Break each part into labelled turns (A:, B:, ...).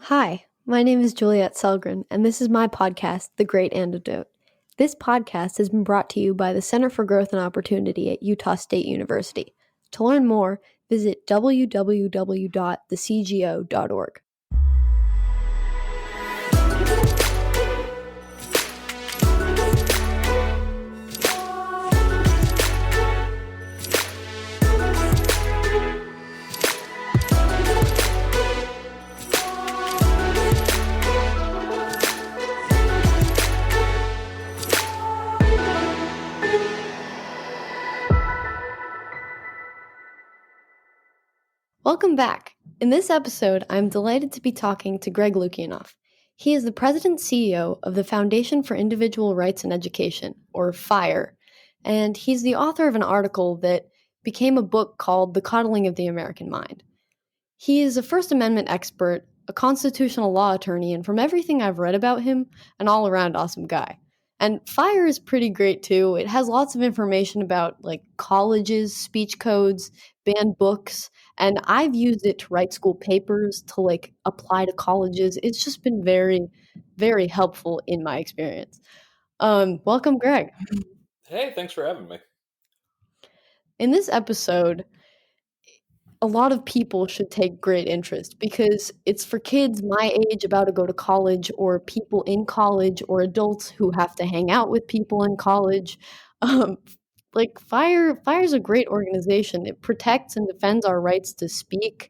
A: Hi, my name is Juliet Selgren, and this is my podcast, The Great Antidote. This podcast has been brought to you by the Center for Growth and Opportunity at Utah State University. To learn more, visit www.thecgo.org. Welcome back. In this episode, I'm delighted to be talking to Greg Lukianoff. He is the president and CEO of the Foundation for Individual Rights in Education, or FIRE, and he's the author of an article that became a book called The Coddling of the American Mind. He is a First Amendment expert, a constitutional law attorney, and from everything I've read about him, an all-around awesome guy. And FIRE is pretty great too. It has lots of information about colleges, speech codes, banned books, and I've used it to write school papers to apply to colleges. It's just been very, very helpful in my experience. Welcome, Greg.
B: Hey, thanks for having me.
A: In this episode, a lot of people should take great interest because it's for kids my age about to go to college, or people in college, or adults who have to hang out with people in college. Fire's a great organization. It protects and defends our rights to speak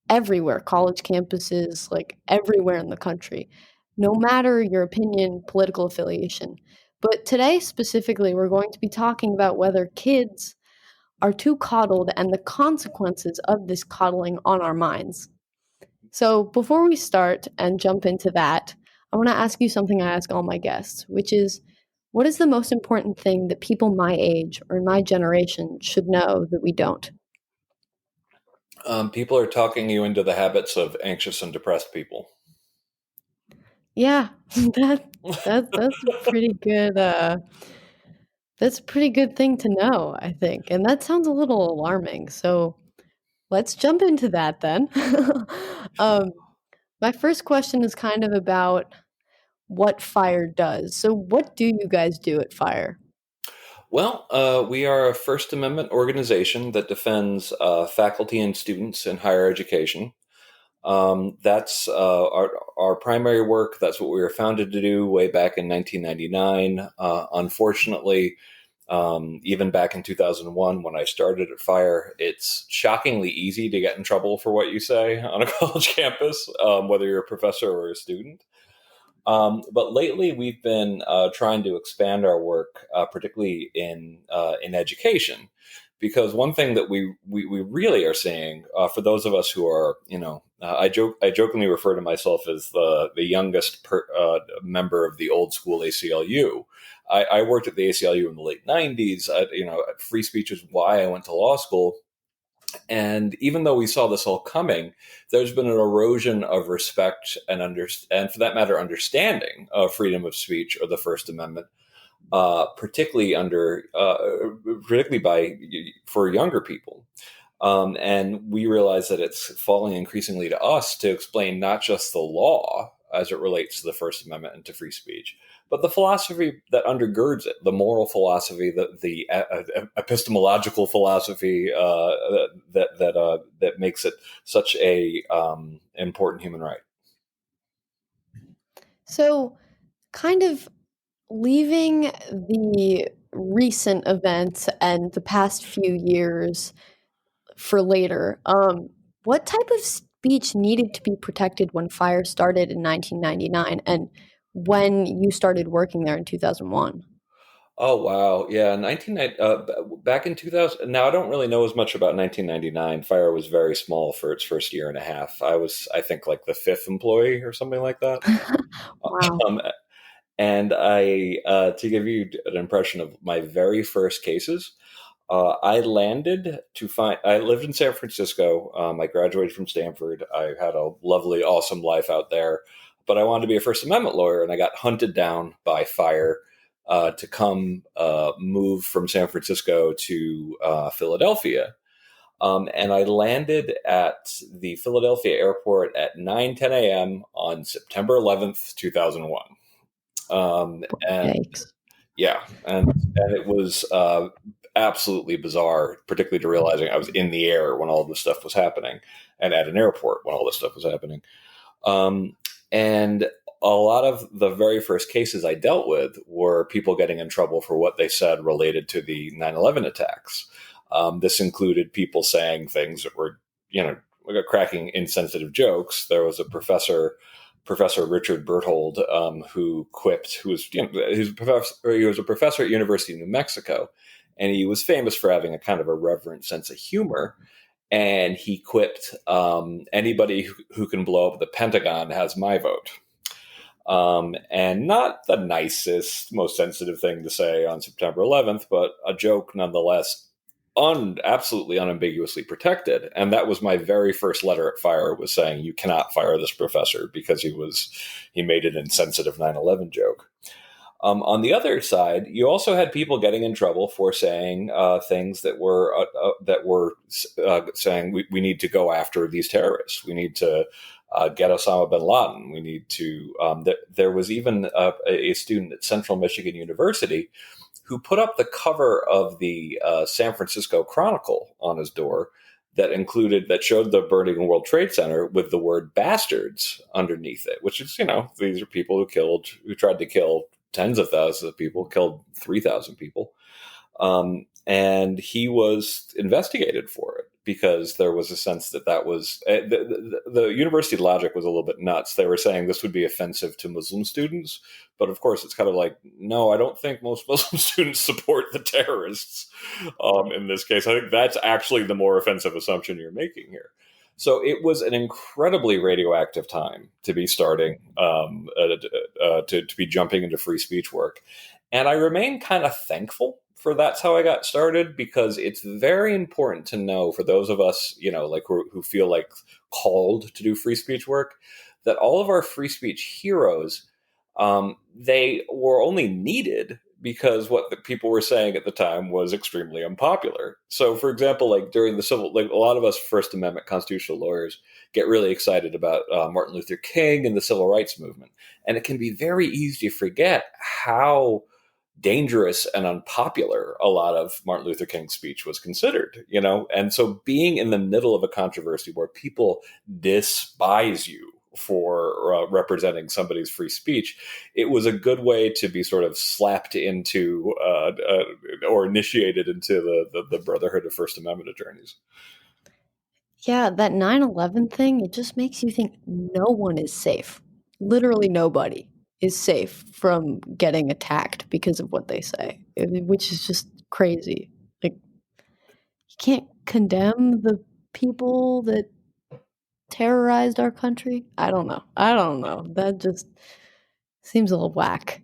A: everywhere, college campuses, everywhere in the country, no matter your opinion, political affiliation. But today specifically, we're going to be talking about whether kids are too coddled and the consequences of this coddling on our minds. So before we start and jump into that, I want to ask you something I ask all my guests, which is, what is the most important thing that people my age or my generation should know that we don't?
B: People are talking you into the habits of anxious and depressed people.
A: Yeah, that's a pretty good that's a pretty good thing to know, I think. And that sounds a little alarming. So let's jump into that then. My first question is kind of about what FIRE does. So what do you guys do at FIRE?
B: Well, we are a First Amendment organization that defends faculty and students in higher education. That's our primary work. That's what we were founded to do way back in 1999. Unfortunately, even back in 2001, when I started at FIRE, it's shockingly easy to get in trouble for what you say on a college campus, whether you're a professor or a student. But lately, we've been trying to expand our work, particularly in education, because one thing that we really are seeing, for those of us who are, I jokingly refer to myself as the youngest member of the old school ACLU. I worked at the ACLU in the late 90s. Free speech is why I went to law school. And even though we saw this all coming, there's been an erosion of respect and for that matter, understanding of freedom of speech or the First Amendment, particularly for younger people. And we realize that it's falling increasingly to us to explain not just the law as it relates to the First Amendment and to free speech, but the philosophy that undergirds it, the moral philosophy, the epistemological philosophy that makes it such a important human right.
A: So, kind of leaving the recent events and the past few years for later, what type of speech needed to be protected when FIRE started in 1999 and when you started working there in 2001?
B: Oh, wow. Yeah. Back in 2000. Now, I don't really know as much about 1999. FIRE was very small for its first year and a half. I was, I think, like the fifth employee or something like that.
A: Wow.
B: And to give you an impression of my very first cases, I lived in San Francisco. I graduated from Stanford. I had a lovely, awesome life out there, but I wanted to be a First Amendment lawyer, and I got hunted down by FIRE to come move from San Francisco to Philadelphia. And I landed at the Philadelphia airport at 9:10 a.m. on September 11th, 2001. And
A: Yikes.
B: yeah, and it was absolutely bizarre, particularly to realizing I was in the air when all this stuff was happening, and at an airport when all this stuff was happening. Um, and a lot of the very first cases I dealt with were people getting in trouble for what they said related to the 9/11 attacks. This included people saying things that were, like cracking insensitive jokes. There was a Professor Richard Berthold, who quipped, who was, he was a professor at University of New Mexico, and he was famous for having a kind of a reverent sense of humor. And he quipped, "Anybody who can blow up the Pentagon has my vote." And not the nicest, most sensitive thing to say on September 11th, but a joke nonetheless, absolutely unambiguously protected. And that was my very first letter at Fire, was saying, you cannot fire this professor because he made an insensitive 9/11 joke. On the other side, you also had people getting in trouble for saying things that were saying we need to go after these terrorists. We need to get Osama bin Laden. We need to. There was even a student at Central Michigan University who put up the cover of the San Francisco Chronicle on his door that showed the burning World Trade Center with the word "bastards" underneath it, which is, these are people who tried to kill tens of thousands of people, killed 3,000 people. And he was investigated for it because there was a sense that was the university logic was a little bit nuts. They were saying this would be offensive to Muslim students, but of course it's kind of like, no, I don't think most Muslim students support the terrorists. In this case, I think that's actually the more offensive assumption you're making here. So it was an incredibly radioactive time to be starting, to be jumping into free speech work. And I remain kind of thankful for that's how I got started, because it's very important to know, for those of us, like who feel like called to do free speech work, that all of our free speech heroes, they were only needed because what the people were saying at the time was extremely unpopular. So, for example, like during the a lot of us First Amendment constitutional lawyers get really excited about Martin Luther King and the civil rights movement. And it can be very easy to forget how dangerous and unpopular a lot of Martin Luther King's speech was considered, And so being in the middle of a controversy where people despise you for representing somebody's free speech, it was a good way to be sort of slapped into or initiated into the brotherhood of First Amendment attorneys.
A: Yeah, that 9/11 thing, it just makes you think no one is safe. Literally nobody is safe from getting attacked because of what they say, which is just crazy. Like, you can't condemn the people that terrorized our country. I don't know. That just seems a little whack.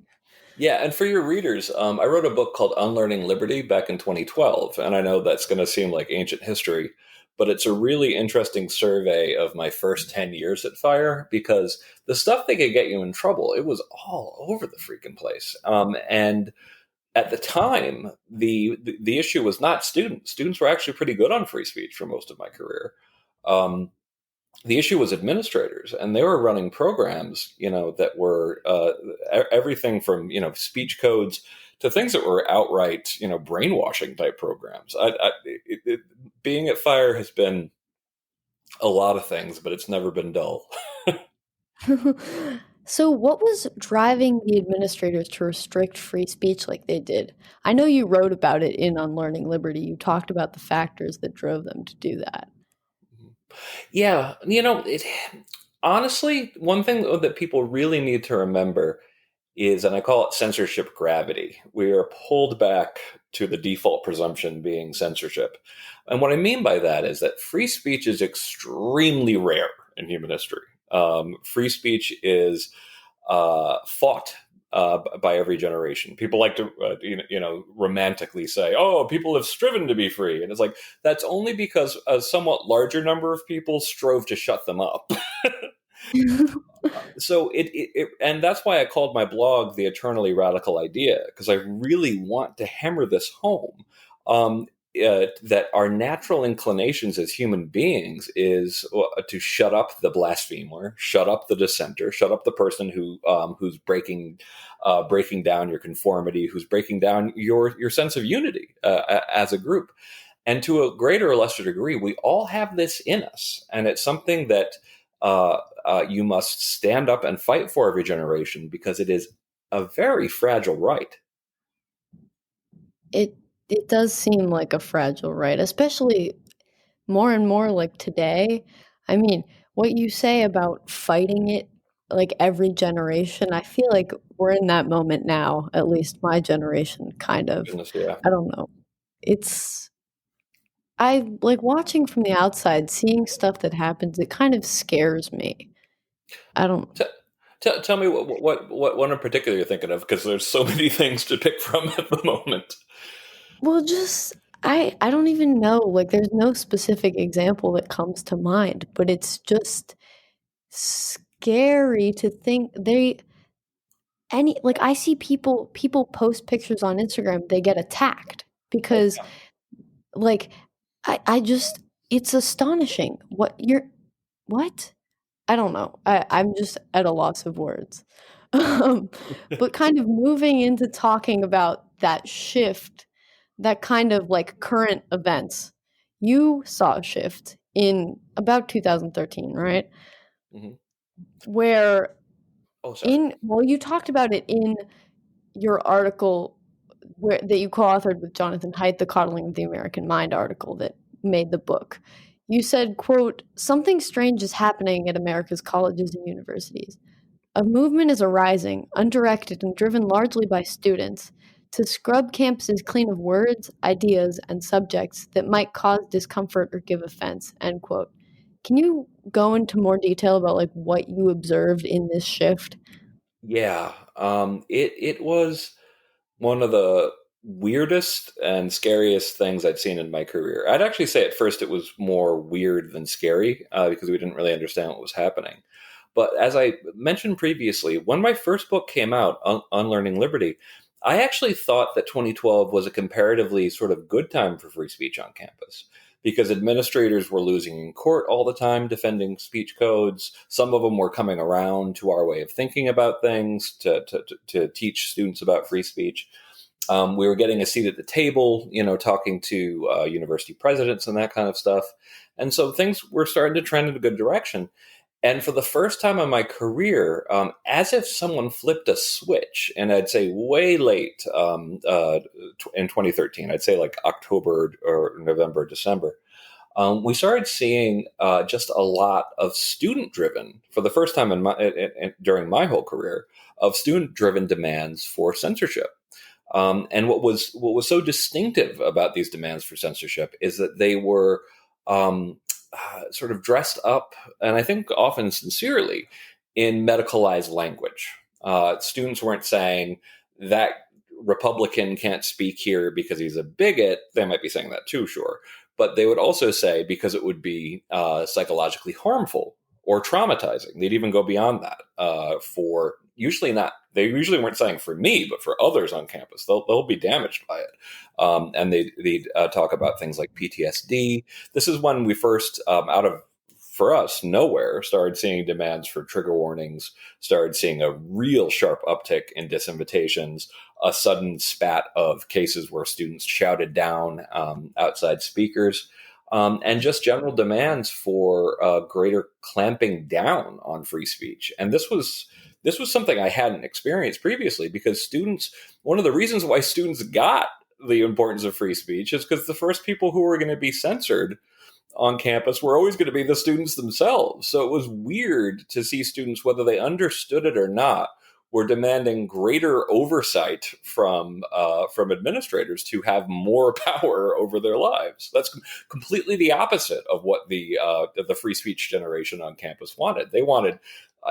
B: Yeah, and for your readers, I wrote a book called Unlearning Liberty back in 2012, and I know that's going to seem like ancient history, but it's a really interesting survey of my first 10 years at Fire, because the stuff that could get you in trouble, it was all over the freaking place. And at the time, the issue was not students. Students were actually pretty good on free speech for most of my career. The issue was administrators, and they were running programs, that were everything from, speech codes to things that were outright, brainwashing type programs. Being at Fire has been a lot of things, but it's never been dull.
A: So, what was driving the administrators to restrict free speech like they did? I know you wrote about it in Unlearning Liberty. You talked about the factors that drove them to do that.
B: Yeah, honestly, one thing that people really need to remember is, and I call it censorship gravity. We are pulled back to the default presumption being censorship. And what I mean by that is that free speech is extremely rare in human history. Free speech is fought by every generation. People like to, romantically say, "Oh, people have striven to be free," and it's like that's only because a somewhat larger number of people strove to shut them up. So and that's why I called my blog "The Eternally Radical Idea," because I really want to hammer this home. that our natural inclinations as human beings is to shut up the blasphemer, shut up the dissenter, shut up the person who's breaking down your conformity, who's breaking down your sense of unity as a group. And to a greater or lesser degree, we all have this in us, and it's something that you must stand up and fight for every generation because it is a very fragile right.
A: It it does seem like a fragile right, especially more and more like today. I mean, what you say about fighting it like every generation, I feel like we're in that moment now, at least my generation kind of.
B: Goodness, yeah.
A: I don't know. It's I like watching from the outside, seeing stuff that happens, it kind of scares me. I don't
B: T- tell me what one in particular you're thinking of, because there's so many things to pick from at the moment.
A: well, just I don't even know, like, there's no specific example that comes to mind, but it's just scary to think I see people post pictures on Instagram, they get attacked
B: Oh,
A: because, like, I just it's astonishing. What? I don't know. I'm just at a loss of words. Um, but kind of moving into talking about that shift, that kind of like current events. You saw a shift in about 2013, right?
B: hmm
A: Where
B: oh, sorry.
A: you talked about it in your article that you co-authored with Jonathan Haidt, the Coddling of the American Mind article that made the book. You said, quote, "Something strange is happening at America's colleges and universities. A movement is arising, undirected and driven largely by students, to scrub campuses clean of words, ideas, and subjects that might cause discomfort or give offense." End quote. Can you go into more detail about like what you observed in this shift?
B: Yeah, it was one of the weirdest and scariest things I'd seen in my career. I'd actually say at first it was more weird than scary because we didn't really understand what was happening. But as I mentioned previously, when my first book came out, Unlearning Liberty, I actually thought that 2012 was a comparatively sort of good time for free speech on campus because administrators were losing in court all the time defending speech codes. Some of them were coming around to our way of thinking about things to teach students about free speech. We were getting a seat at the table, talking to university presidents and that kind of stuff. And so things were starting to trend in a good direction. And for the first time in my career, as if someone flipped a switch, and I'd say way late in 2013, I'd say like October or November, December, we started seeing just a lot of student-driven, for the first time during my whole career, of student-driven demands for censorship. And what was so distinctive about these demands for censorship is that they were sort of dressed up, and I think often sincerely, in medicalized language. Students weren't saying that Republican can't speak here because he's a bigot. They might be saying that too, sure, but they would also say because it would be psychologically harmful or traumatizing. They'd even go beyond that for usually not. They usually weren't saying for me, but for others on campus. They'll be damaged by it, and they'd talk about things like PTSD. This is when we first, out of for us nowhere, started seeing demands for trigger warnings. Started seeing a real sharp uptick in disinvitations. A sudden spat of cases where students shouted down outside speakers. And just general demands for greater clamping down on free speech. And this was something I hadn't experienced previously because students, one of the reasons why students got the importance of free speech is because the first people who were going to be censored on campus were always going to be the students themselves. So it was weird to see students, whether they understood it or not, were demanding greater oversight from administrators to have more power over their lives. That's completely the opposite of what the free speech generation on campus wanted. They wanted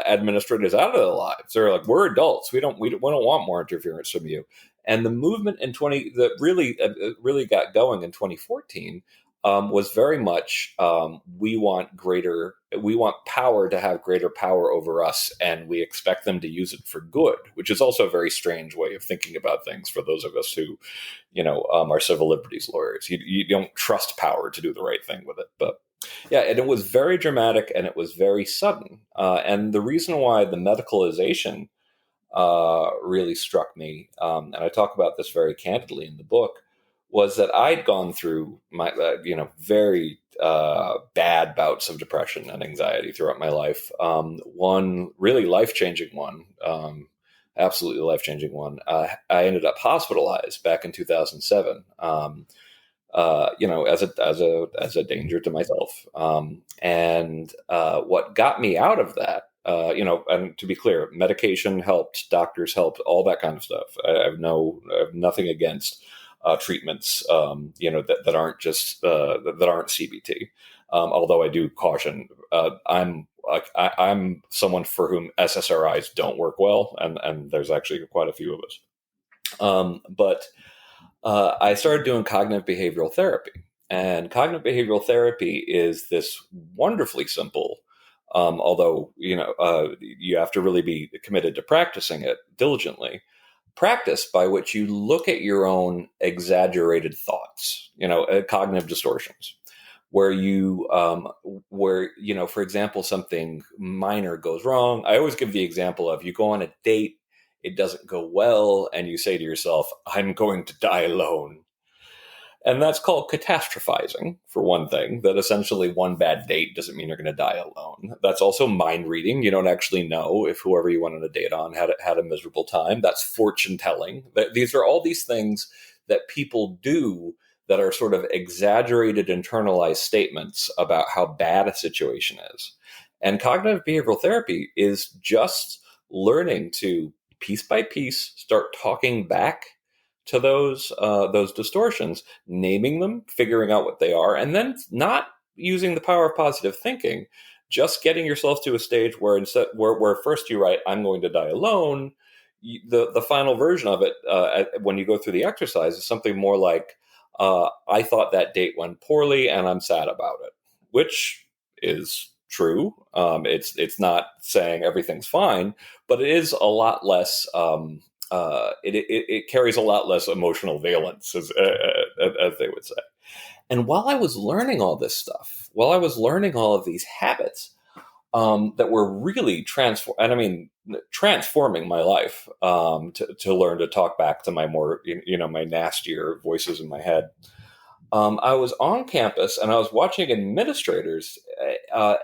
B: administrators out of their lives. They're like, we're adults. We don't want more interference from you. And the movement in 20 that really got going in 2014 was very much we want power to have greater power over us, and we expect them to use it for good, which is also a very strange way of thinking about things for those of us who, are civil liberties lawyers. You don't trust power to do the right thing with it, but yeah, and it was very dramatic and it was very sudden. And the reason why the medicalization really struck me, and I talk about this very candidly in the book, was that I'd gone through my, very bad bouts of depression and anxiety throughout my life. One really life changing one, absolutely life changing one. I ended up hospitalized back in 2007. As a danger to myself. And what got me out of that, and to be clear, medication helped, doctors helped, all that kind of stuff. I have nothing against treatments, that aren't just that aren't CBT. Although I do caution, I'm someone for whom SSRIs don't work well, and there's actually quite a few of us. But I started doing cognitive behavioral therapy. And cognitive behavioral therapy is this wonderfully simple, although you have to really be committed to practicing it diligently. Practice by which you look at your own exaggerated thoughts, cognitive distortions, for example, something minor goes wrong. I always give the example of you go on a date, it doesn't go well, and you say to yourself, I'm going to die alone. And that's called catastrophizing, for one thing, that essentially one bad date doesn't mean you're going to die alone. That's also mind reading. You don't actually know if whoever you went on a date on had a miserable time. That's fortune telling. These are all these things that people do that are sort of exaggerated, internalized statements about how bad a situation is. And cognitive behavioral therapy is just learning to, piece by piece, start talking back to those distortions, naming them, figuring out what they are, and then not using the power of positive thinking, just getting yourself to a stage where where first you write, I'm going to die alone. The final version of it, when you go through the exercise, is something more like, I thought that date went poorly and I'm sad about it, which is true. It's not saying everything's fine, but it is a lot less. It carries a lot less emotional valence, as they would say. And while I was learning all this stuff, while I was learning all of these habits, that were really transforming my life, to learn to talk back to my more, my nastier voices in my head. I was on campus and I was watching administrators,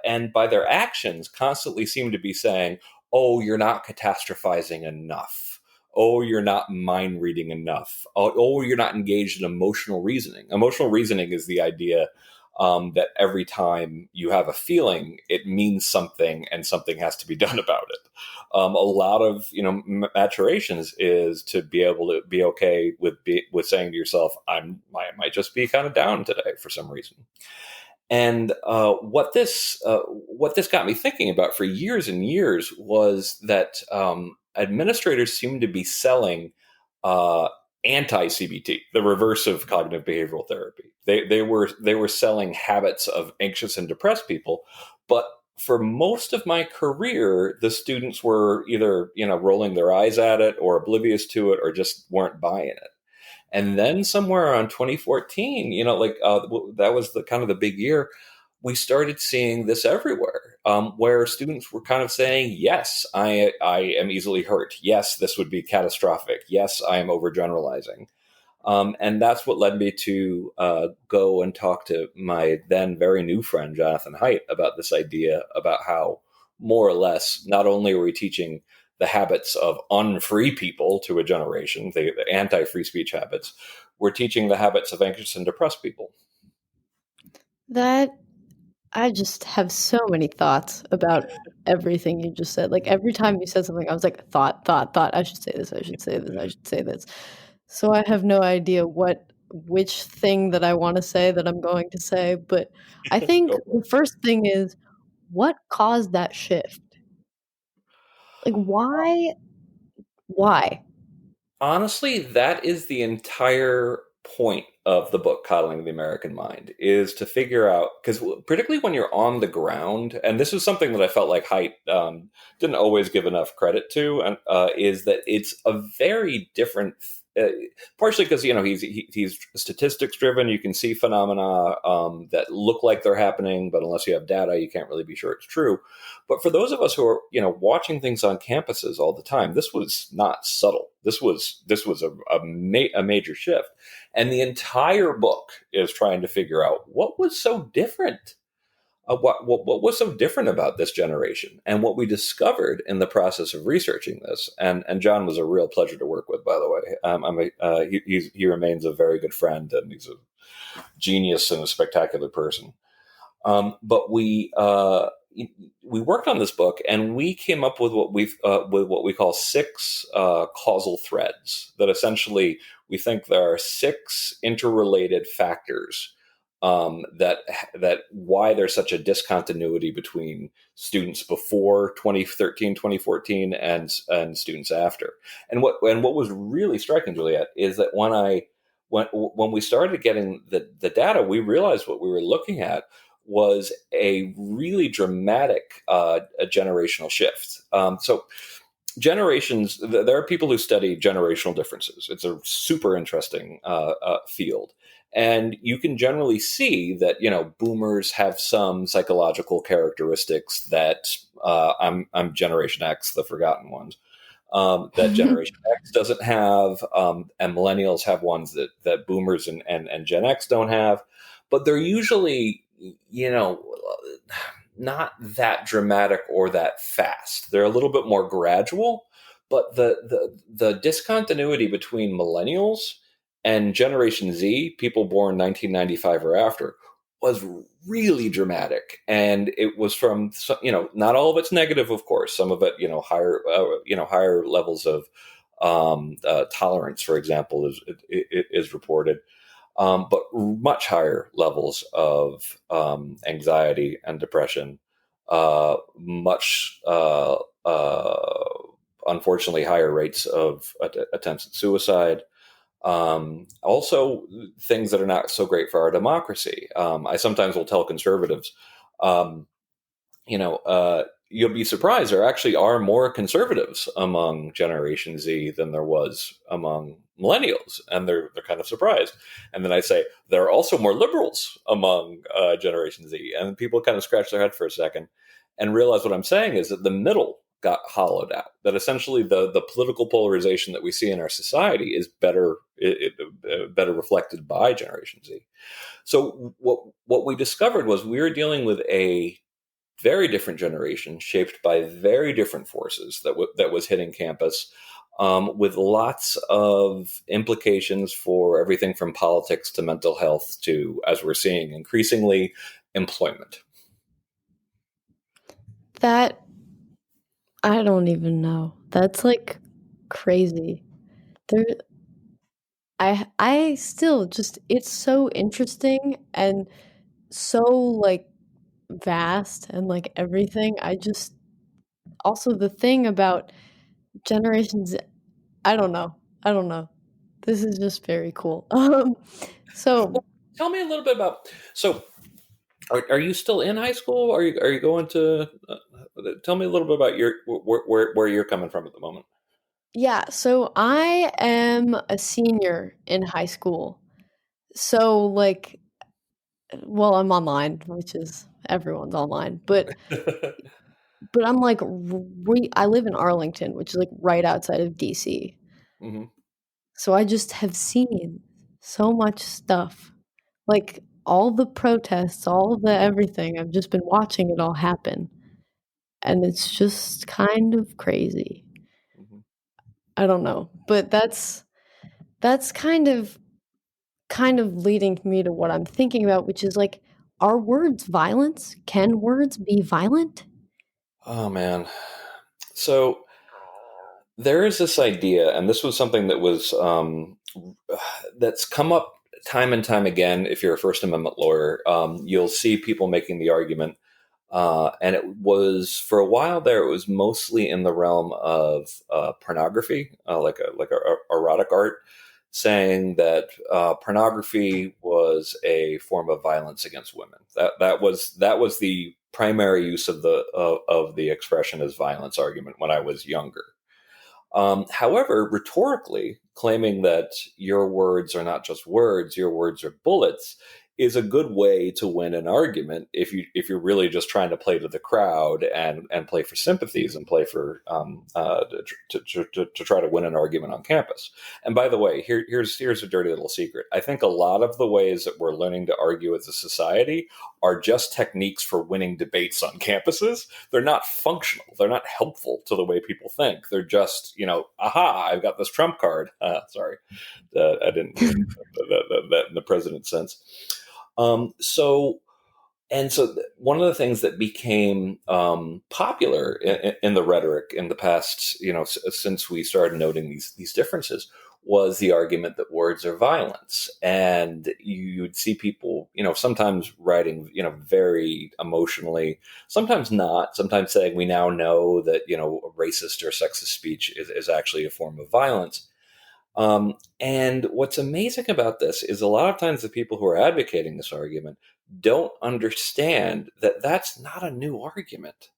B: and by their actions, constantly seemed to be saying, "Oh, you're not catastrophizing enough. Oh, you're not mind reading enough. Oh, you're not engaged in emotional reasoning." Emotional reasoning is the idea that every time you have a feeling, it means something, and something has to be done about it. A lot of maturations is to be able to be okay with saying to yourself, I might just be kind of down today for some reason. And what this got me thinking about for years and years was that administrators seem to be selling uh, anti-CBT, the reverse of cognitive behavioral therapy. They were selling habits of anxious and depressed people, but for most of my career, the students were either rolling their eyes at it or oblivious to it or just weren't buying it. And then somewhere around 2014, that was the kind of the big year, we started seeing this everywhere, where students were kind of saying, yes, I am easily hurt. Yes, this would be catastrophic. Yes, I am overgeneralizing. And that's what led me to go and talk to my then very new friend, Jonathan Haidt, about this idea about how, more or less, not only are we teaching the habits of unfree people to a generation, the anti-free speech habits, we're teaching the habits of anxious and depressed people.
A: That I just have so many thoughts about everything you just said. Like, every time you said something, I was like, "Thought, thought, thought. I should say this. I should say this. I should say this." So I have no idea which thing that I wanna say that I'm going to say, but I think
B: Go for
A: the
B: it.
A: first thing is, what caused that shift? Like, why? Why?
B: Honestly, that is the entire point of the book Coddling the American Mind is to figure out, because particularly when you're on the ground, and this is something that I felt like Haidt didn't always give enough credit to, and is that it's a very different, partially because he's statistics driven. You can see phenomena that look like they're happening, but unless you have data, you can't really be sure it's true. But for those of us who are watching things on campuses all the time, this was not subtle. This was a major shift, and the entire book is trying to figure out what was so different. What was so different about this generation, and what we discovered in the process of researching this. And John was a real pleasure to work with, by the way. He remains a very good friend, and he's a genius and a spectacular person. But we worked on this book, and we came up with what we call six causal threads. That essentially we think there are six interrelated factors that why there's such a discontinuity between students before 2013, 2014, and students after. And what was really striking, Juliet, is that when we started getting the data, we realized what we were looking at was a really dramatic a generational shift. So generations, there are people who study generational differences. It's a super interesting field. And you can generally see that, boomers have some psychological characteristics that I'm Generation X, the forgotten ones, that Generation X doesn't have, and millennials have ones that boomers and Gen X don't have. But they're usually, not that dramatic or that fast. They're a little bit more gradual, but the discontinuity between millennials and Generation Z, people born 1995 or after, was really dramatic. And it was from, not all of it's negative, of course. Some of it, higher levels of tolerance, for example, is reported. But much higher levels of anxiety and depression, much unfortunately higher rates of attempts at suicide. Also, things that are not so great for our democracy. I sometimes will tell conservatives, um, you'll be surprised. There actually are more conservatives among Generation Z than there was among millennials, and they're kind of surprised. And then I say there are also more liberals among Generation Z, and people kind of scratch their head for a second and realize what I'm saying is that the middle got hollowed out. That essentially the political polarization that we see in our society is better better reflected by Generation Z. So what we discovered was we were dealing with a very different generation shaped by very different forces that was hitting campus, with lots of implications for everything from politics to mental health to, as we're seeing increasingly, employment.
A: That I don't even know. That's like crazy. There I still just it's so interesting and so like vast and like everything. I just also the thing about generations I don't know. I don't know. This is just very cool. So
B: Well, tell me a little bit about. So, are you still in high school? Are you going to? Tell me a little bit about your where you're coming from at the moment.
A: yeah, so I am a senior in high school. So like well, I'm online, which is everyone's online, but I'm like I live in Arlington, which is like right outside of DC.
B: Hmm.
A: So I just have seen so much stuff. Like all the protests, all the everything. I've just been watching it all happen. And it's just kind of crazy.
B: Hmm.
A: I don't know. But that's kind of leading me to what I'm thinking about, which is like, are words violence? Can words be violent?
B: Oh man. So there is this idea, and this was something that was that's come up time and time again. If you're a First Amendment lawyer, you'll see people making the argument, and it was for a while there. It was mostly in the realm of pornography, like a erotic art. saying that pornography was a form of violence against women. That was the primary use of the expression as violence argument when I was younger. However, rhetorically, claiming that your words are not just words, your words are bullets, is a good way to win an argument if you're really just trying to play to the crowd and play for sympathies and play for to try to win an argument on campus. And by the way, here's a dirty little secret. I think a lot of the ways that we're learning to argue as a society are just techniques for winning debates on campuses. They're not functional. They're not helpful to the way people think. They're just, aha, I've got this trump card. Sorry, I didn't mean that in the president's sense. So one of the things that became popular in the rhetoric in the past, since we started noting these differences, was the argument that words are violence. And you'd see people, sometimes writing, very emotionally, sometimes not, sometimes saying we now know that, racist or sexist speech is actually a form of violence. And what's amazing about this is a lot of times the people who are advocating this argument don't understand that that's not a new argument.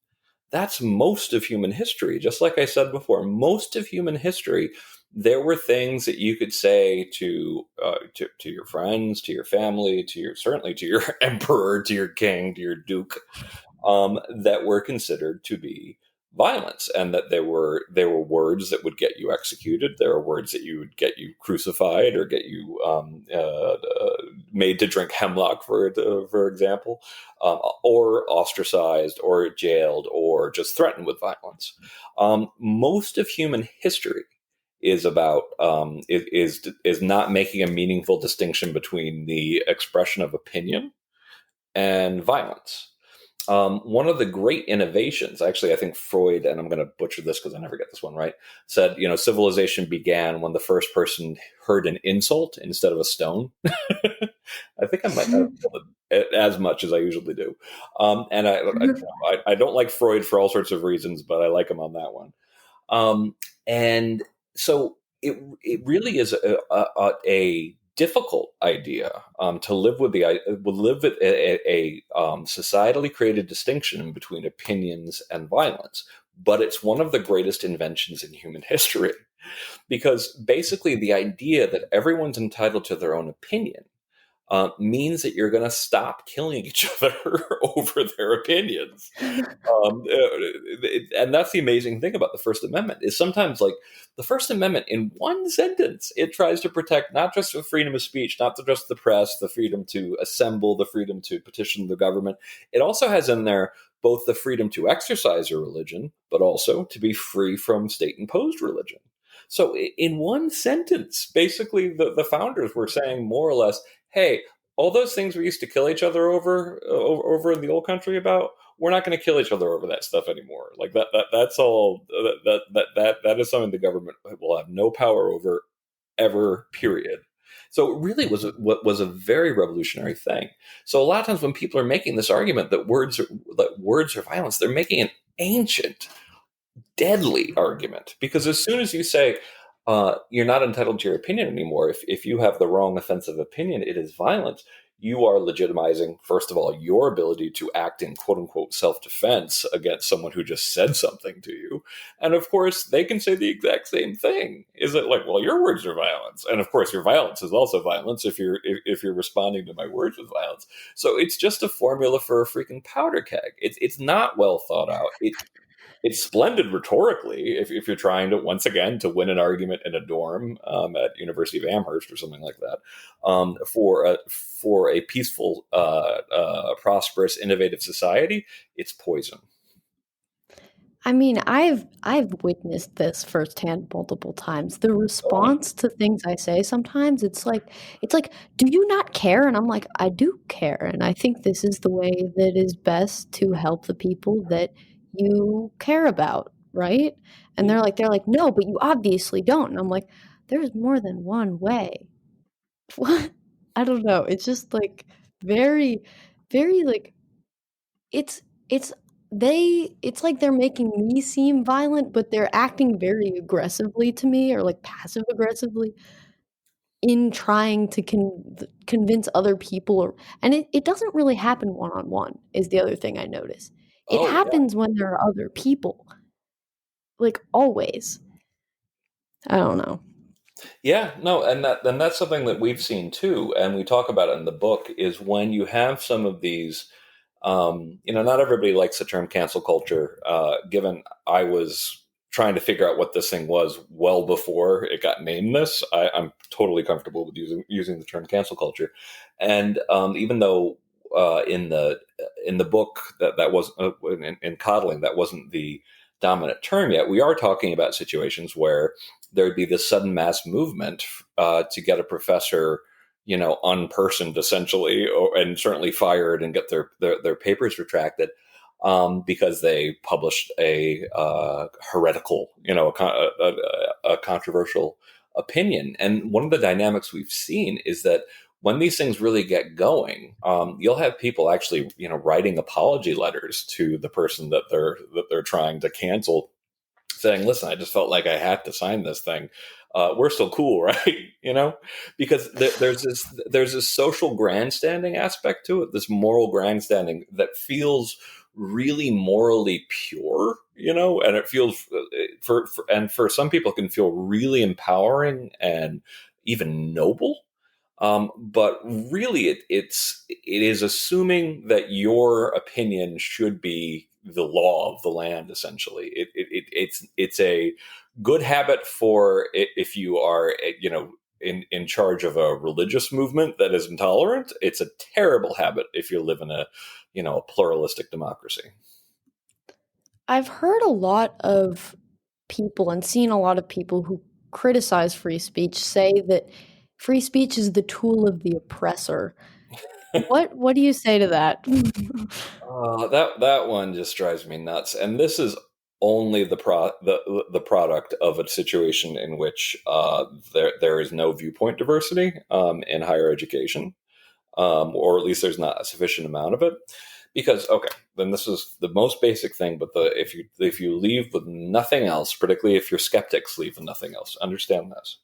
B: That's most of human history. Just like I said before, most of human history, there were things that you could say to your friends, to your family, certainly to your emperor, to your king, to your duke, that were considered to be violence, and that there were words that would get you executed. There are words that you would get you crucified or get you made to drink hemlock, for example, or ostracized, or jailed, or just threatened with violence. Most of human history is about is not making a meaningful distinction between the expression of opinion and violence. One of the great innovations, actually, I think Freud, and I'm going to butcher this because I never get this one right, said, civilization began when the first person heard an insult instead of a stone. I think I might not have killed it as much as I usually do. And I don't like Freud for all sorts of reasons, but I like him on that one. And so it really is a difficult idea to live with a societally created distinction between opinions and violence. But it's one of the greatest inventions in human history, because basically the idea that everyone's entitled to their own opinion means that you're going to stop killing each other over their opinions. And that's the amazing thing about the First Amendment, is sometimes, like, the First Amendment, in one sentence, it tries to protect not just the freedom of speech, not just the press, the freedom to assemble, the freedom to petition the government. It also has in there both the freedom to exercise your religion, but also to be free from state-imposed religion. So in one sentence, basically the founders were saying more or less, hey, all those things we used to kill each other over in the old country about, we're not going to kill each other over that stuff anymore. Like that's all that is something the government will have no power over ever, period. So it really was a very revolutionary thing. So a lot of times when people are making this argument that words are violence, they're making an ancient, deadly argument, because as soon as you say you're not entitled to your opinion anymore, if you have the wrong offensive opinion, it is violence, you are legitimizing, first of all, your ability to act in quote unquote self-defense against someone who just said something to you. And of course, they can say the exact same thing. Is it like, well, your words are violence, and of course your violence is also violence if you're responding to my words with violence. So it's just a formula for a freaking powder keg. It's not well thought out. It's splendid rhetorically if you're trying to, once again, to win an argument in a dorm at University of Amherst or something like that, for a peaceful, prosperous, innovative society. It's poison.
A: I mean, I've witnessed this firsthand multiple times. The
B: Go on.
A: response to things I say sometimes, it's like, "Do you not care?" And I'm like, "I do care, and I think this is the way that is best to help the people that you care about, right?" And
B: Mm.
A: they're like, "No, but you obviously don't." And I'm like, "There's more than one way." What? I don't know. It's just like very, very like it's it's it's like they're making me seem violent, but they're acting very aggressively to me, or like passive aggressively. in trying to convince other people, and it doesn't really happen one-on-one is the other thing I notice. It
B: Oh yeah.
A: happens when there are other people, like, always. I don't know.
B: Yeah, no, and that's something that we've seen too, and we talk about it in the book, is when you have some of these, not everybody likes the term cancel culture. Given I was trying to figure out what this thing was well before it got named this, I'm totally comfortable with using the term cancel culture, and even though in the book that was in Coddling, that wasn't the dominant term yet, we are talking about situations where there'd be this sudden mass movement to get a professor, unpersoned essentially, and certainly fired and get their papers retracted because they published a heretical, a controversial opinion. And one of the dynamics we've seen is that when these things really get going, you'll have people actually, writing apology letters to the person that they're trying to cancel, saying, "Listen, I just felt like I had to sign this thing. We're still cool, right?" Because there's this social grandstanding aspect to it, this moral grandstanding that feels really morally pure, and it feels for some people it can feel really empowering and even noble. But really, it is assuming that your opinion should be the law of the land. Essentially, it's a good habit for if you are in charge of a religious movement that is intolerant. It's a terrible habit if you live in a pluralistic democracy.
A: I've heard a lot of people and seen a lot of people who criticize free speech say that free speech is the tool of the oppressor. What do you say to that?
B: That one just drives me nuts. And this is only the product of a situation in which there is no viewpoint diversity in higher education, or at least there's not a sufficient amount of it. Because okay, then this is the most basic thing. But if you leave with nothing else, particularly if your skeptics leave with nothing else, understand this: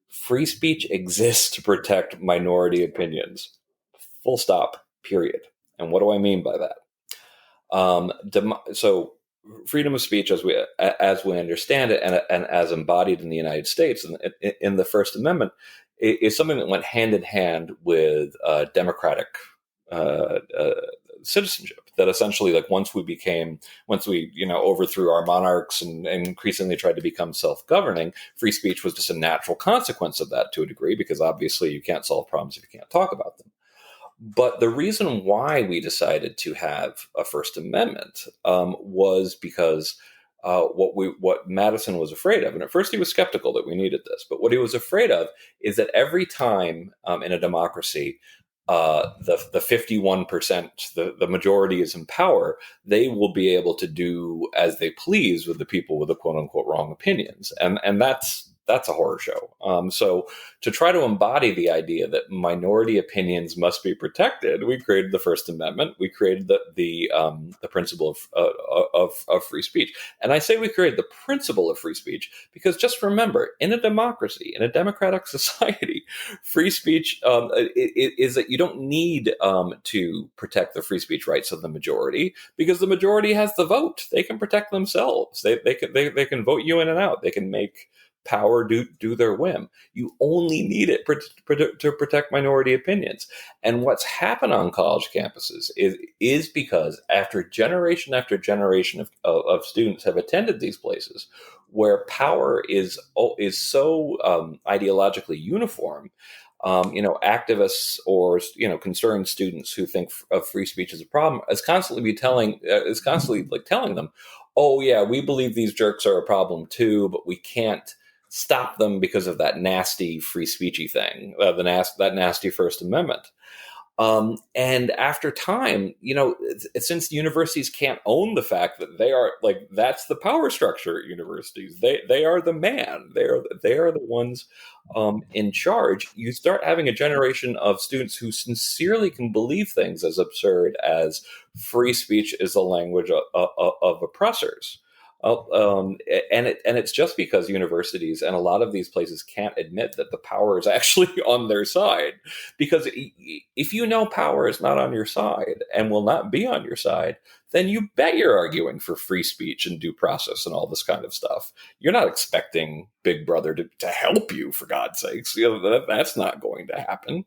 B: free speech exists to protect minority opinions. Full stop. Period. And what do I mean by that? So freedom of speech, as we understand it, and as embodied in the United States in the First Amendment, is something that went hand in hand with democratic uh, uh, citizenship. That essentially, like once we overthrew our monarchs and increasingly tried to become self-governing, free speech was just a natural consequence of that to a degree, because obviously you can't solve problems if you can't talk about them. But the reason why we decided to have a First Amendment was because what Madison was afraid of, and at first he was skeptical that we needed this, but what he was afraid of is that every time in a democracy the 51%, the majority is in power, they will be able to do as they please with the people with the quote unquote wrong opinions, and that's a horror show. So to try to embody the idea that minority opinions must be protected, we created the First Amendment. We created the principle of free speech. And I say we created the principle of free speech because just remember, in a democracy, in a democratic society, free speech is that you don't need to protect the free speech rights of the majority, because the majority has the vote. They can protect themselves. They can vote you in and out. They can make power do their whim. You only need it to protect minority opinions. And what's happened on college campuses is because after generation of students have attended these places where power is so ideologically uniform, activists or concerned students who think of free speech as a problem is constantly telling them, "Oh yeah, we believe these jerks are a problem too, but we can't stop them because of that nasty free speechy thing, that nasty First Amendment." And after time, since universities can't own the fact that they are like, that's the power structure at universities. They are the man. They are the ones in charge. You start having a generation of students who sincerely can believe things as absurd as free speech is the language of oppressors. And it's just because universities and a lot of these places can't admit that the power is actually on their side. Because if you know power is not on your side and will not be on your side, then you bet you're arguing for free speech and due process and all this kind of stuff. You're not expecting Big Brother to help you, for God's sakes. That's not going to happen.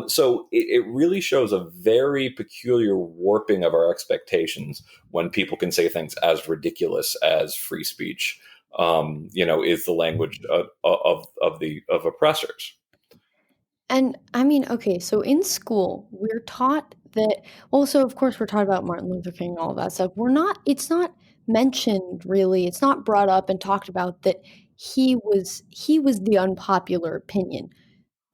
B: So it really shows a very peculiar warping of our expectations when people can say things as ridiculous as free speech, is the language of oppressors.
A: And I mean, okay, so in school, we're taught that, well, so of course we're taught about Martin Luther King and all that stuff. It's not mentioned really, it's not brought up and talked about that he was the unpopular opinion.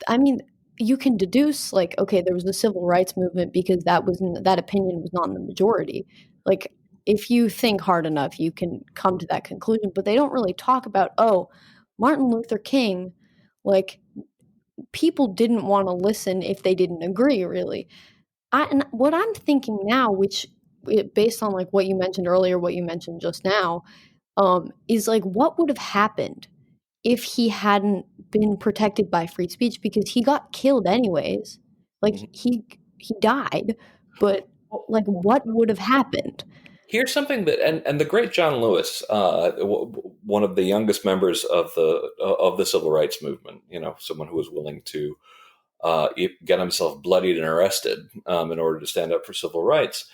A: I mean, you can deduce like, okay, there was the civil rights movement because that opinion was not in the majority. Like, if you think hard enough, you can come to that conclusion. But they don't really talk about, oh, Martin Luther King, like people didn't want to listen if they didn't agree. Really, and what I'm thinking now, which based on like what you mentioned earlier, what you mentioned just now, is like what would have happened if he hadn't been protected by free speech because he got killed anyways. Like
B: Mhm.
A: he died, but like what would have happened?
B: Here's something that, and the great John Lewis, one of the youngest members of the civil rights movement, someone who was willing to get himself bloodied and arrested in order to stand up for civil rights,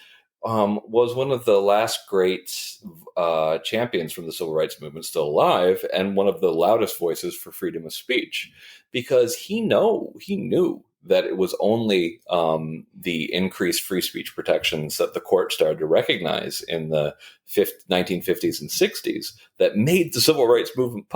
B: was one of the last great champions from the civil rights movement still alive, and one of the loudest voices for freedom of speech, because he knew that it was only the increased free speech protections that the court started to recognize in the 1950s and 60s that made the civil rights movement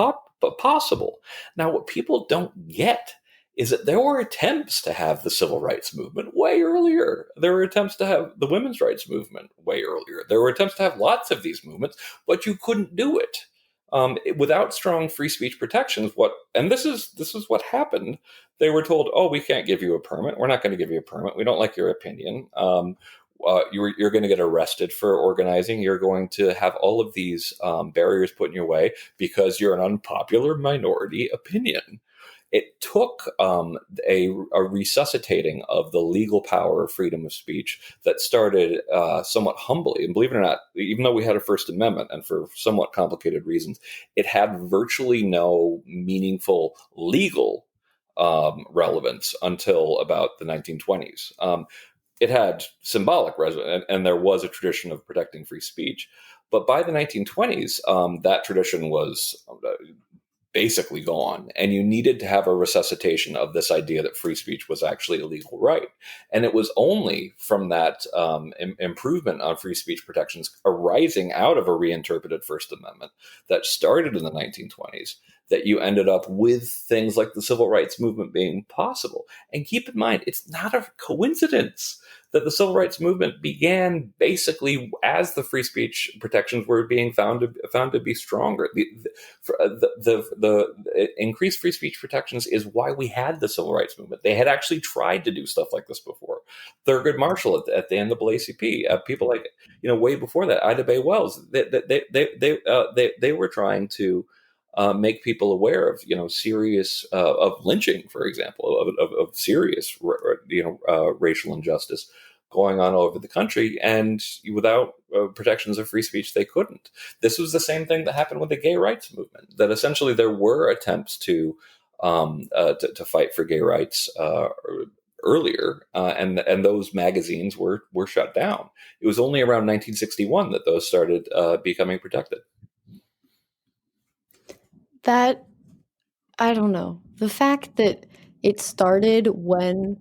B: possible. Now, what people don't get is that there were attempts to have the civil rights movement way earlier. There were attempts to have the women's rights movement way earlier. There were attempts to have lots of these movements, but you couldn't do it without strong free speech protections. This is what happened. They were told, "Oh, we can't give you a permit. We're not going to give you a permit. We don't like your opinion." You're going to get arrested for organizing. You're going to have all of these barriers put in your way because you're an unpopular minority opinion. It took a resuscitating of the legal power of freedom of speech that started somewhat humbly. And believe it or not, even though we had a First Amendment and for somewhat complicated reasons, it had virtually no meaningful legal relevance until about the 1920s. It had symbolic resonance, and there was a tradition of protecting free speech. But by the 1920s, that tradition was basically gone. And you needed to have a resuscitation of this idea that free speech was actually a legal right. And it was only from that improvement on free speech protections arising out of a reinterpreted First Amendment that started in the 1920s that you ended up with things like the civil rights movement being possible. And keep in mind, it's not a coincidence that the civil rights movement began basically as the free speech protections were being found to be stronger. The increased free speech protections is why we had the civil rights movement. They had actually tried to do stuff like this before. Thurgood Marshall at the NAACP, people like way before that, Ida Bay Wells, they were trying to make people aware of serious of lynching, for example, of serious racial injustice going on all over the country, and without protections of free speech, they couldn't. This was the same thing that happened with the gay rights movement. That essentially there were attempts to fight for gay rights earlier, and those magazines were shut down. It was only around 1961 that those started becoming protected.
A: That I don't know. The fact that it started when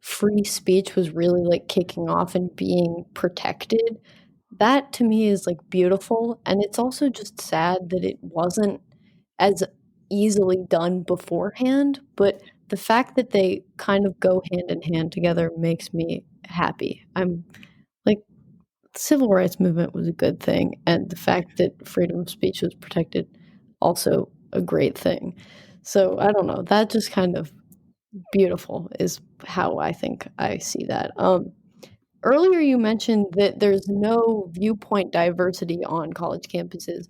A: free speech was really like kicking off and being protected, that to me is like beautiful. And it's also just sad that it wasn't as easily done beforehand. But the fact that they kind of go hand in hand together makes me happy. I'm like, the civil rights movement was a good thing. And the fact that freedom of speech was protected, also a great thing. So I don't know. That just kind of beautiful is how I think I see that. Earlier, you mentioned that there's no viewpoint diversity on college campuses.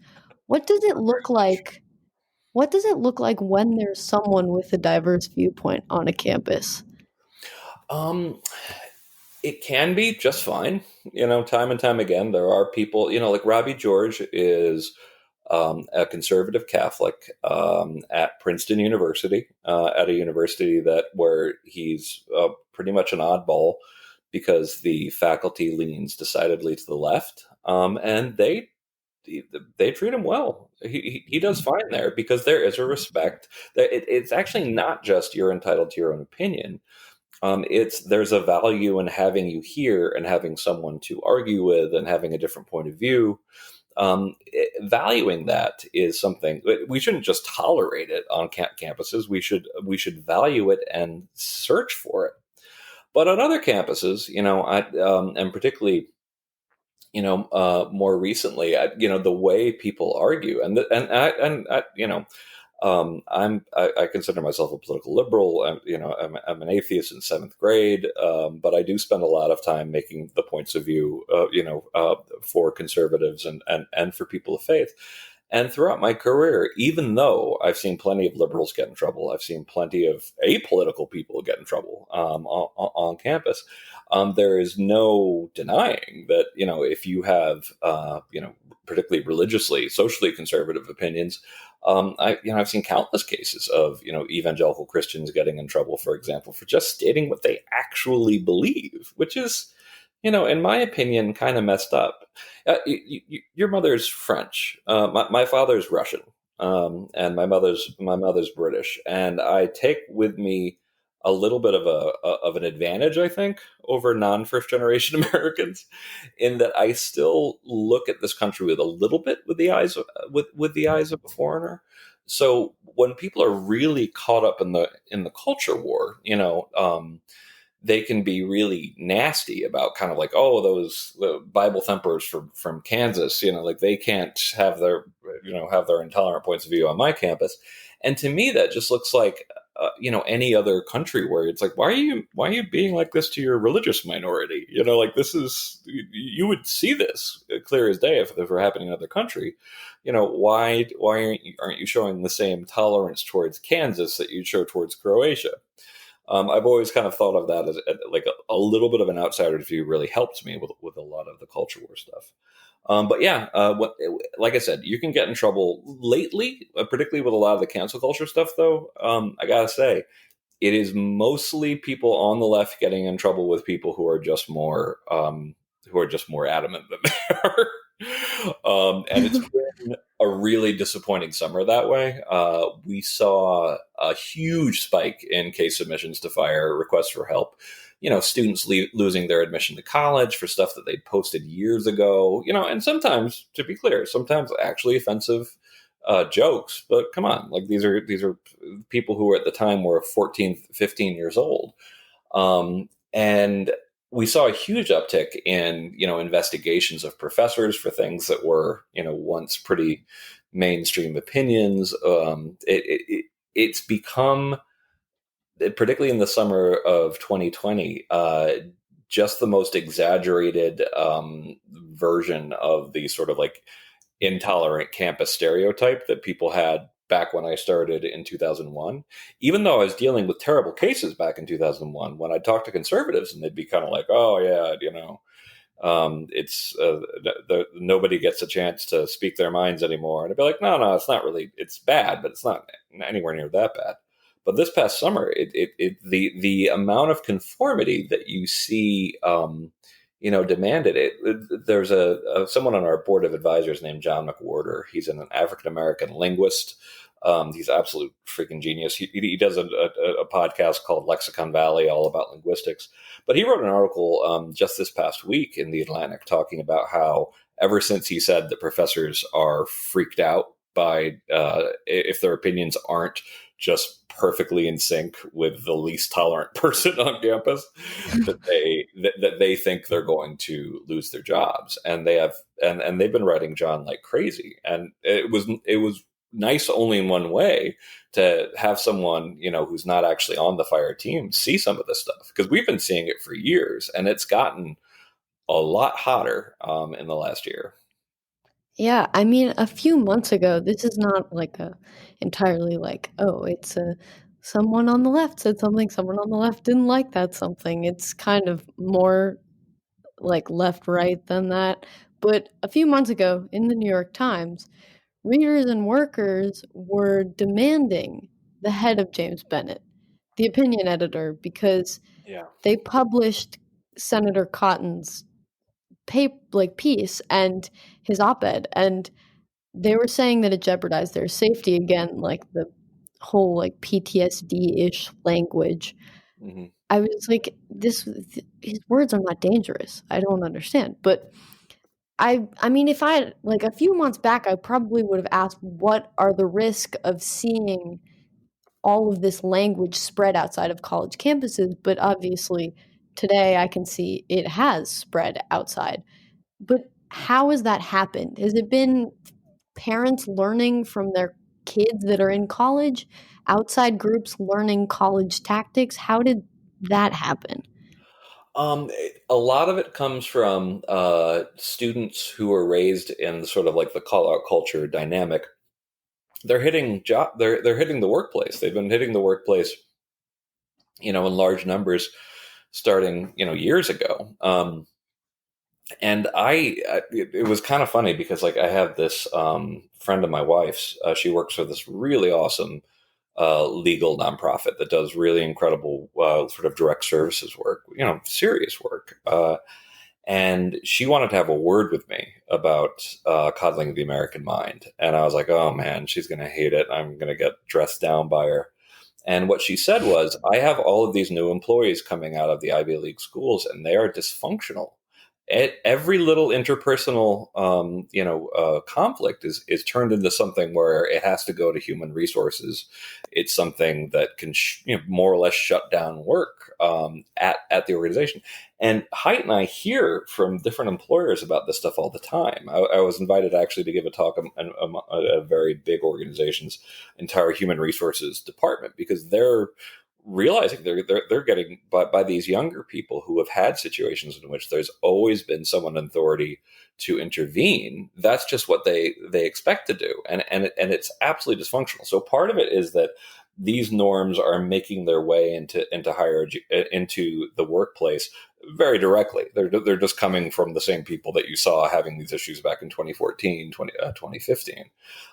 A: What does it look like? What does it look like when there's someone with a diverse viewpoint on a campus?
B: Um, it can be just fine. Time and time again, there are people, like Robbie George is a conservative Catholic at Princeton University, at a university where he's pretty much an oddball because the faculty leans decidedly to the left, and they treat him well. He does fine there because there is a respect. It's actually not just you're entitled to your own opinion. There's a value in having you here and having someone to argue with and having a different point of view. Valuing that is something we shouldn't just tolerate it on campuses. We should value it and search for it. But on other campuses, and particularly, more recently, the way people argue, I consider myself a political liberal. I'm an atheist in seventh grade, but I do spend a lot of time making the points of view, for conservatives and for people of faith. And throughout my career, even though I've seen plenty of liberals get in trouble, I've seen plenty of apolitical people get in trouble on campus. There is no denying that if you have particularly religiously, socially conservative opinions, I've seen countless cases of evangelical Christians getting in trouble, for example, for just stating what they actually believe, which is in my opinion, kind of messed up. Your mother's French. My father's Russian, and my mother's British. And I take with me a little bit of an advantage, I think, over non first generation Americans, in that I still look at this country with a little bit with the eyes with the eyes of a foreigner. So when people are really caught up in the culture war, they can be really nasty about kind of like, oh, those the Bible thumpers from Kansas, like they can't have their intolerant points of view on my campus. And to me, that just looks like, any other country where it's like, why are you being like this to your religious minority? Like you would see this clear as day if this were happening in another country. Why aren't you showing the same tolerance towards Kansas that you show towards Croatia? I've always kind of thought of that as like a little bit of an outsider's view really helped me with a lot of the culture war stuff. But yeah, like I said, you can get in trouble lately, particularly with a lot of the cancel culture stuff, though. I gotta say, it is mostly people on the left getting in trouble with people who are just more adamant than they are. And it's been a really disappointing summer that way. We saw a huge spike in case submissions to fire, requests for help. Students losing their admission to college for stuff that they posted years ago. And sometimes, to be clear, sometimes actually offensive jokes. But come on, like these are people who at the time were 14, 15 years old. And we saw a huge uptick in investigations of professors for things that were once pretty mainstream opinions. It's become, particularly in the summer of 2020, just the most exaggerated version of the sort of like intolerant campus stereotype that people had back when I started in 2001. Even though I was dealing with terrible cases back in 2001, when I talked to conservatives and they'd be kind of like, oh, yeah, it's nobody gets a chance to speak their minds anymore. And I'd be like, no, it's not really, it's bad, but it's not anywhere near that bad. But this past summer, the amount of conformity that you see, demanded it. There's someone on our board of advisors named John McWhorter. He's an African American linguist. He's absolute freaking genius. He does a podcast called Lexicon Valley, all about linguistics. But he wrote an article just this past week in the Atlantic talking about how ever since he said that professors are freaked out by if their opinions aren't just perfectly in sync with the least tolerant person on campus, that they think they're going to lose their jobs, and they've been writing John like crazy. And it was nice only in one way, to have someone who's not actually on the fire team see some of this stuff, because we've been seeing it for years, and it's gotten a lot hotter in the last year.
A: Yeah, I mean, a few months ago, this is not like a entirely like, oh, it's a someone on the left said something, someone on the left didn't like that something. It's kind of more like left right than that. But a few months ago in the New York Times, readers and workers were demanding the head of James Bennett, the opinion editor, because
B: Yeah.
A: they published Senator Cotton's piece and his op-ed, and they were saying that it jeopardized their safety again, like the whole like PTSD-ish language.
B: Hmm.
A: I was like, this his words are not dangerous. I don't understand. But I mean, if I had like a few months back, I probably would have asked what are the risk of seeing all of this language spread outside of college campuses, but obviously today I can see it has spread outside. But how has that happened? Has it been parents learning from their kids that are in college, outside groups learning college tactics? How did that happen?
B: A lot of it comes from students who are raised in sort of like the call out culture dynamic. They're hitting they're hitting the workplace. They've been hitting the workplace, in large numbers starting, years ago. And it was kind of funny because like I have this friend of my wife's. She works for this really awesome legal nonprofit that does really incredible sort of direct services work, serious work. And she wanted to have a word with me about coddling the American mind. And I was like, oh man, she's going to hate it. I'm going to get dressed down by her. And what she said was, I have all of these new employees coming out of the Ivy League schools, and they are dysfunctional. Every little interpersonal, conflict is turned into something where it has to go to human resources. It's something that can, more or less shut down work at the organization. And Haidt and I hear from different employers about this stuff all the time. I was invited actually to give a talk at a very big organization's entire human resources department because they're realizing they're getting by these younger people who have had situations in which there's always been someone in authority to intervene. That's just what they expect to do, and it's absolutely dysfunctional. So part of it is that these norms are making their way into the workplace very directly. They're just coming from the same people that you saw having these issues back in 2014, 2015.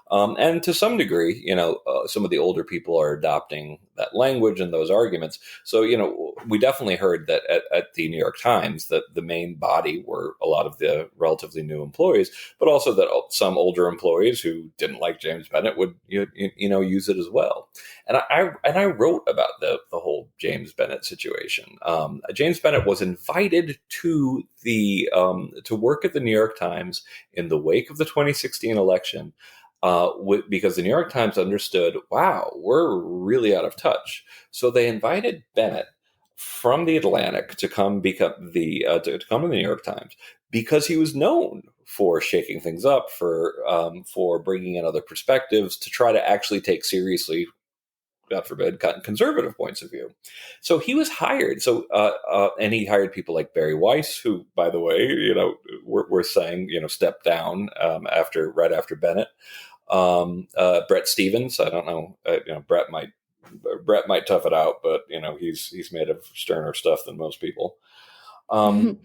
B: And to some degree, some of the older people are adopting that language and those arguments. So, we definitely heard that at the New York Times that the main body were a lot of the relatively new employees, but also that some older employees who didn't like James Bennett would, use it as well. And I wrote about the whole James Bennett situation. James Bennett was invited to to work at the New York Times in the wake of the 2016 election because the New York Times understood, wow, we're really out of touch. So they invited Bennett from the Atlantic to come to come to the New York Times because he was known for shaking things up, for bringing in other perspectives, to try to actually take seriously, God forbid, conservative points of view. So he was hired. And he hired people like Barry Weiss, who, by the way, we're saying, stepped down right after Bennett. Brett Stevens. I don't know. Brett might tough it out, but he's made of sterner stuff than most people. And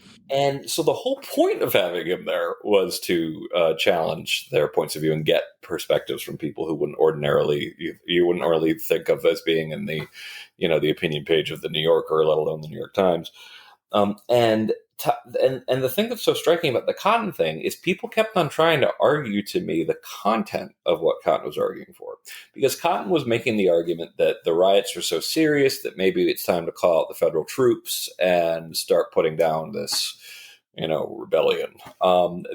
B: so the whole point of having him there was to challenge their points of view and get perspectives from people who wouldn't ordinarily you wouldn't really think of as being in the opinion page of the New Yorker, let alone the New York Times. And the thing that's so striking about the Cotton thing is people kept on trying to argue to me the content of what Cotton was arguing for. Because Cotton was making the argument that the riots are so serious that maybe it's time to call out the federal troops and start putting down this, rebellion. I'm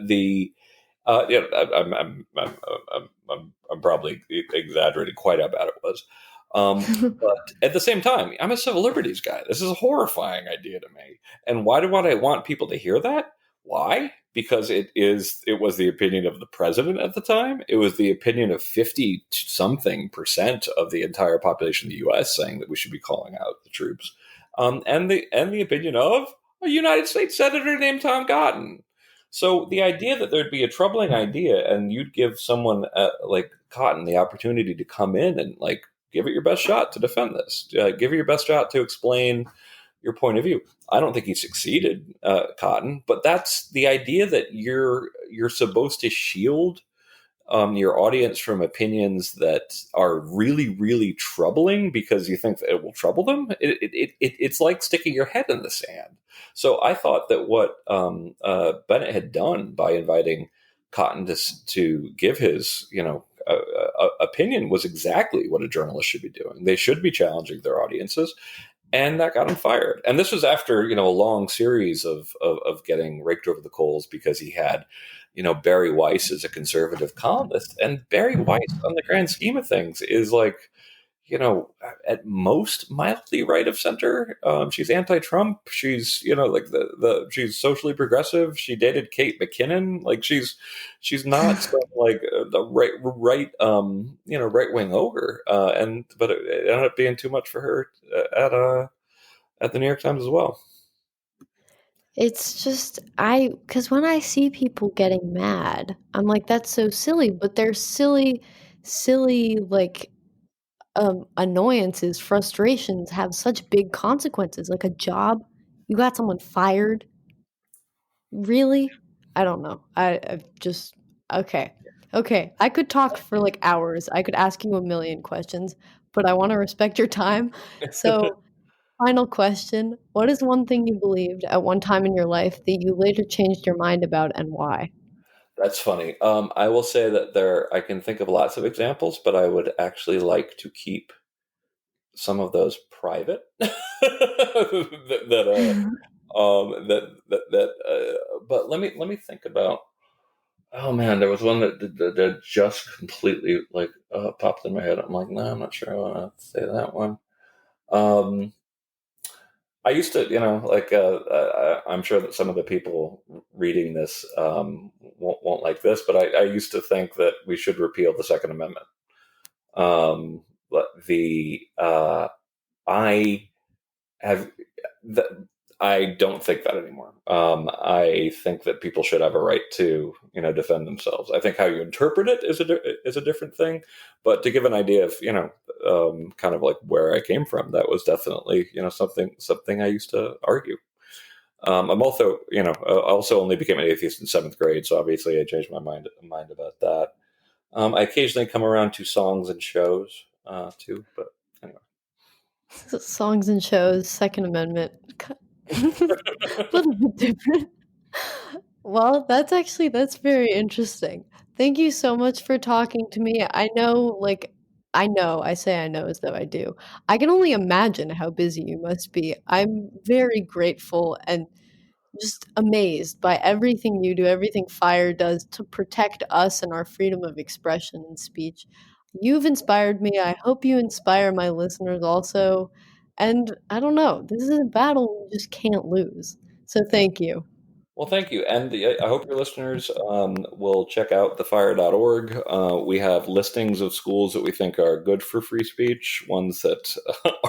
B: probably exaggerating quite how bad it was. But at the same time, I'm a civil liberties guy. This is a horrifying idea to me. And why do I want people to hear that? Why? Because it was the opinion of the president at the time. It was the opinion of 50 something percent of the entire population of the US saying that we should be calling out the troops. And the opinion of a United States senator named Tom Cotton. So the idea that there'd be a troubling idea and you'd give someone like Cotton the opportunity to come in and like give it your best shot to defend this, give it your best shot to explain your point of view. I don't think he succeeded, Cotton, but that's the idea that you're supposed to shield your audience from opinions that are really, really troubling because you think that it will trouble them. It's like sticking your head in the sand. So I thought that what Bennett had done by inviting Cotton to give his, opinion was exactly what a journalist should be doing. They should be challenging their audiences, and that got him fired. And this was after a long series of getting raked over the coals because he had Barry Weiss as a conservative columnist, and Barry Weiss, on the grand scheme of things, is like at most mildly right of center. She's anti-Trump. She's like she's socially progressive. She dated Kate McKinnon. Like she's not some like the right wing ogre. But it ended up being too much for her at the New York Times as well.
A: It's just because when I see people getting mad, I'm like, that's so silly. But they're silly like annoyances, frustrations have such big consequences. Like a job, you got someone fired. Really? I don't know. I just okay. Okay. I could talk for like hours. I could ask you a million questions, but I want to respect your time. So, final question. What is one thing you believed at one time in your life that you later changed your mind about and why?
B: That's funny. I will say that I can think of lots of examples, but I would actually like to keep some of those private. But let me think about. Oh man, there was one that just completely like popped in my head. I'm like, no, I'm not sure I want to say that one. Um, I used to, like I'm sure that some of the people reading this won't like this, but I used to think that we should repeal the Second Amendment. But I have the, I don't think that anymore. I think that people should have a right to, defend themselves. I think how you interpret it is a different thing, but to give an idea of, kind of like where I came from, that was definitely, something I used to argue. I'm also, I also only became an atheist in seventh grade, so obviously I changed my mind about that. I occasionally come around to songs and shows too, but anyway.
A: Songs and shows, Second Amendment. A little bit different. Well, that's very interesting. Thank you so much for talking to me. I say I know as though I do. I can only imagine how busy you must be. I'm very grateful and just amazed by everything you do, everything FIRE does to protect us and our freedom of expression and speech. You've inspired me. I hope you inspire my listeners also. And I don't know, this is a battle we just can't lose. So thank you.
B: Well, thank you. And I hope your listeners will check out thefire.org. We have listings of schools that we think are good for free speech, ones that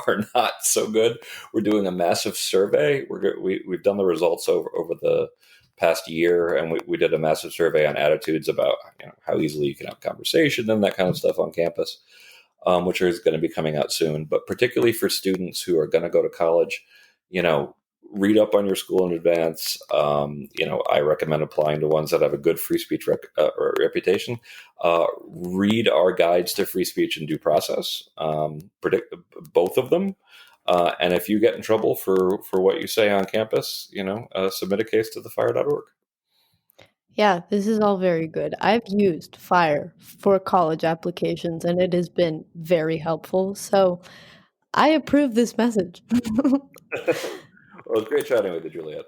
B: are not so good. We're doing a massive survey. We've done the results over the past year, and we did a massive survey on attitudes about how easily you can have conversation and that kind of stuff on campus, which is going to be coming out soon. But particularly for students who are going to go to college, you know, read up on your school in advance. I recommend applying to ones that have a good free speech reputation. Read our guides to free speech and due process. Predict both of them. And if you get in trouble for what you say on campus, submit a case to thefire.org.
A: Yeah, this is all very good. I've used FIRE for college applications and it has been very helpful. So I approve this message.
B: Well, it's great chatting with you, Juliet.